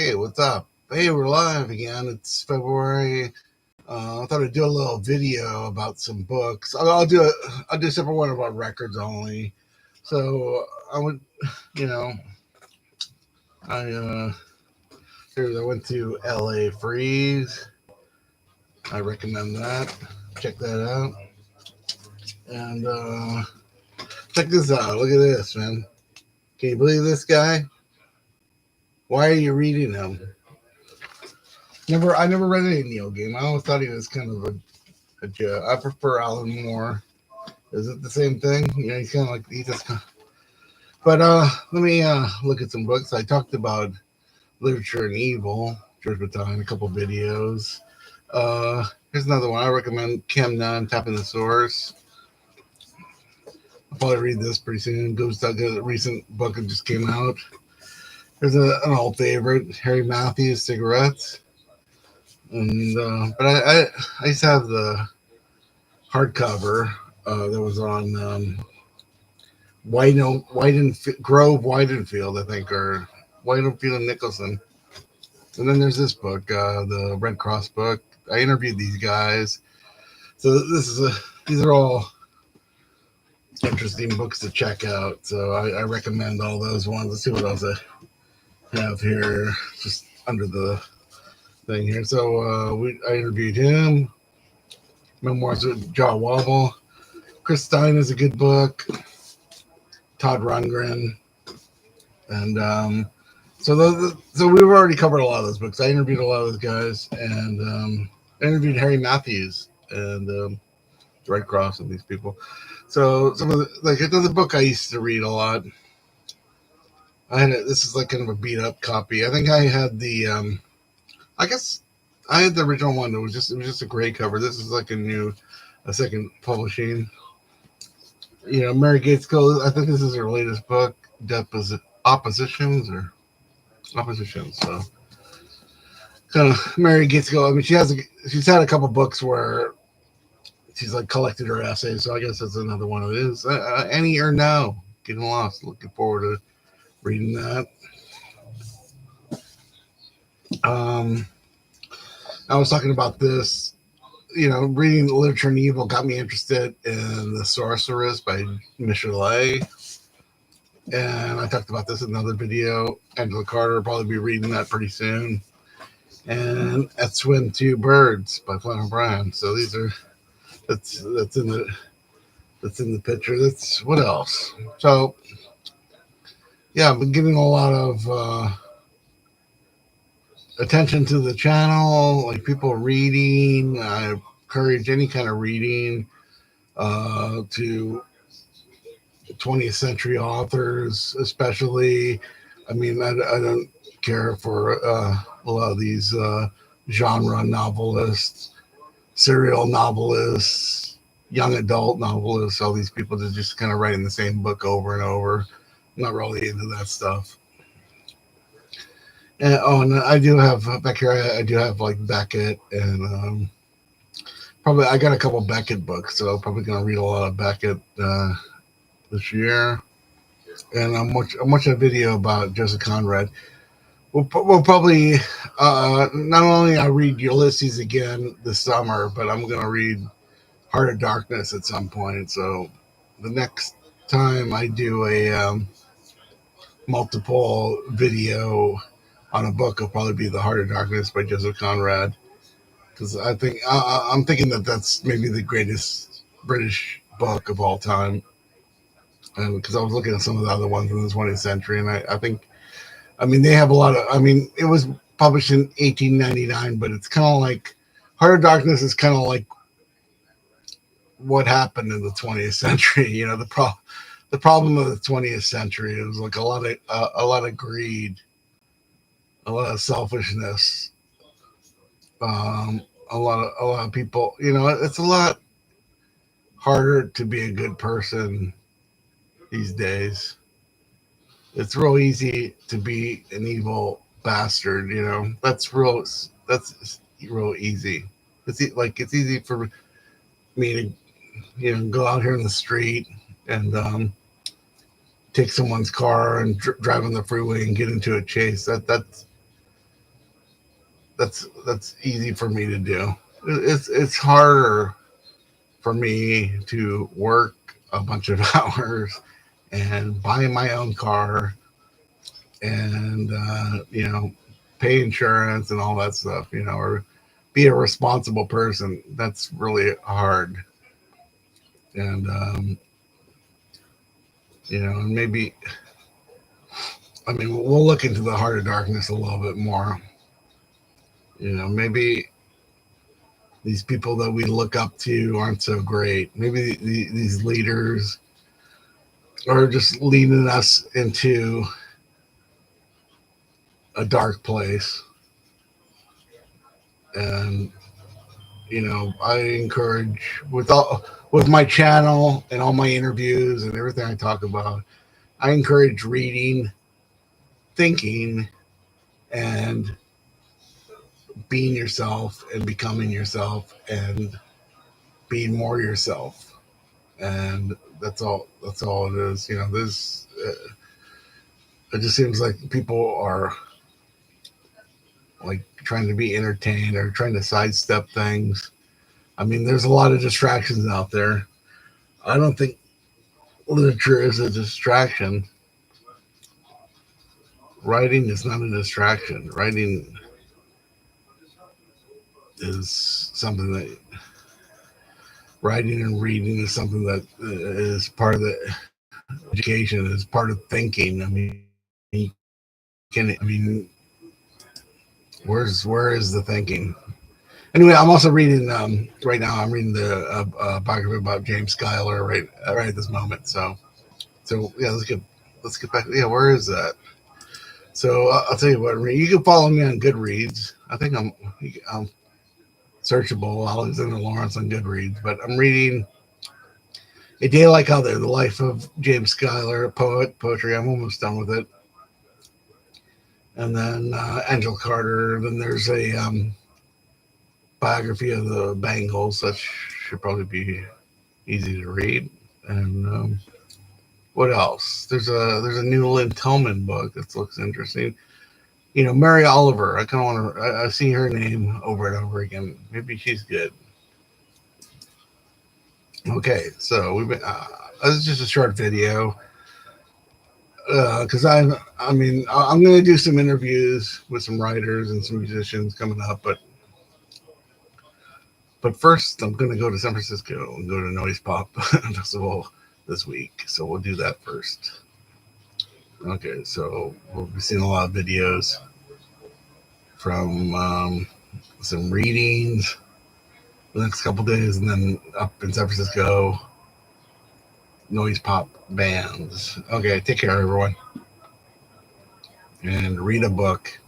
Hey, what's up? Hey, we're live again. It's February. I thought I'd do a little video about some books. I'll do a separate one about records only. So I would, you know, I I went to LA Freeze. I recommend that. Check that out. And check this out. Look at this, man. Can you believe this guy? Why are you reading him? I never read any Neil Gaiman. I always thought he was kind of a joke. I prefer Alan Moore. Is it the same thing? He's kind of like he just. But let me look at some books. I talked about Literature and Evil, George Battaglia, a couple videos. Here's another one. I recommend Kim Nunn, Tapping the Source. I'll probably read this pretty soon. Goes to a recent book that just came out. There's an old favorite, Harry Matthews, Cigarettes. And but I used to have the hardcover that was on Grove Weidenfield, I think, or Weidenfield and Nicholson. And then there's this book, the Red Cross book. I interviewed these guys, so these are all interesting books to check out. So I recommend all those ones. Let's see what else I have here, just under the thing here. So I interviewed him. Memoirs of Jaw Wobble. Chris Stein is a good book. Todd Rundgren. And so we've already covered a lot of those books. I interviewed a lot of those guys, and I interviewed Harry Matthews and Red Cross and these people. So some of another book I used to read a lot. This is like kind of a beat up copy. I think I had the I guess I had the original one. It was just a gray cover. This is like a second publishing. Mary Gaitskell. I think this is her latest book, Oppositions. So kind of Mary Gaitskell. I mean, she's had a couple books where she's like collected her essays. So I guess that's another one of his. Any or No, Getting Lost. Looking forward to reading that. I was talking about this. Reading Literature and Evil got me interested in The Sorceress by Michelet. And I talked about this in another video. Angela Carter will probably be reading that pretty soon. And At Swim Two Birds by Flannery O'Brien. So that's in the picture. That's what else? So yeah, I've been giving a lot of attention to the channel, like people reading. I encourage any kind of reading to 20th century authors, especially. I mean, I don't care for a lot of these genre novelists, serial novelists, young adult novelists, all these people that just kind of writing the same book over and over. I'm not really into that stuff. And I do have back here. I do have like Beckett, and probably I got a couple Beckett books, so I'm probably gonna read a lot of Beckett this year. And I'm watching a video about Joseph Conrad. We'll probably not only I read Ulysses again this summer, but I'm gonna read Heart of Darkness at some point. So the next time I do a multiple video on a book, will probably be The Heart of Darkness by Joseph Conrad, because I'm thinking that that's maybe the greatest British book of all time. And because I was looking at some of the other ones in the 20th century, and I think, I mean, they have a lot of. I mean, it was published in 1899, but it's kind of like Heart of Darkness is kind of like what happened in the 20th century. The problem of the 20th century, it was like a lot of greed, a lot of selfishness, a lot of people. It's a lot harder to be a good person these days. It's real easy to be an evil bastard. That's real easy. It's easy for me to go out here in the street and take someone's car and drive on the freeway and get into a chase. that's easy for me to do. It's harder for me to work a bunch of hours and buy my own car and pay insurance and all that stuff, or be a responsible person. That's really hard. And and maybe, I mean, we'll look into the heart of darkness a little bit more. Maybe these people that we look up to aren't so great. Maybe these leaders are just leading us into a dark place. And I encourage, with my channel and all my interviews and everything I talk about, I encourage reading, thinking, and being yourself and becoming yourself and being more yourself. And that's all it is. This it just seems like people are like trying to be entertained or trying to sidestep things. I mean, there's a lot of distractions out there. I don't think literature is a distraction. Writing is not a distraction. Writing is something that writing and reading is something that is part of the education, is part of thinking. I mean, where is the thinking? Anyway, I'm also reading right now. I'm reading the biography about James Schuyler right at this moment. So yeah, let's get back. Yeah, where is that? So I'll tell you what. You can follow me on Goodreads. I think I'm searchable Alexander Lawrence on Goodreads, but I'm reading A Day Like Other, the life of James Schuyler, poetry. I'm almost done with it. And then Angel Carter. Then there's a biography of the Bangles. That should probably be easy to read. And what else? There's a new Lynn Tillman book that looks interesting. Mary Oliver. I kind of want to. I see her name over and over again. Maybe she's good. Okay, so we've been. This is just a short video because I'm going to do some interviews with some writers and some musicians coming up, but first I'm going to go to San Francisco and go to Noise Pop Festival this week. So we'll do that first. Okay, so we'll be seeing a lot of videos from some readings the next couple days, and then up in San Francisco, noise pop bands. Okay, take care, everyone, and read a book.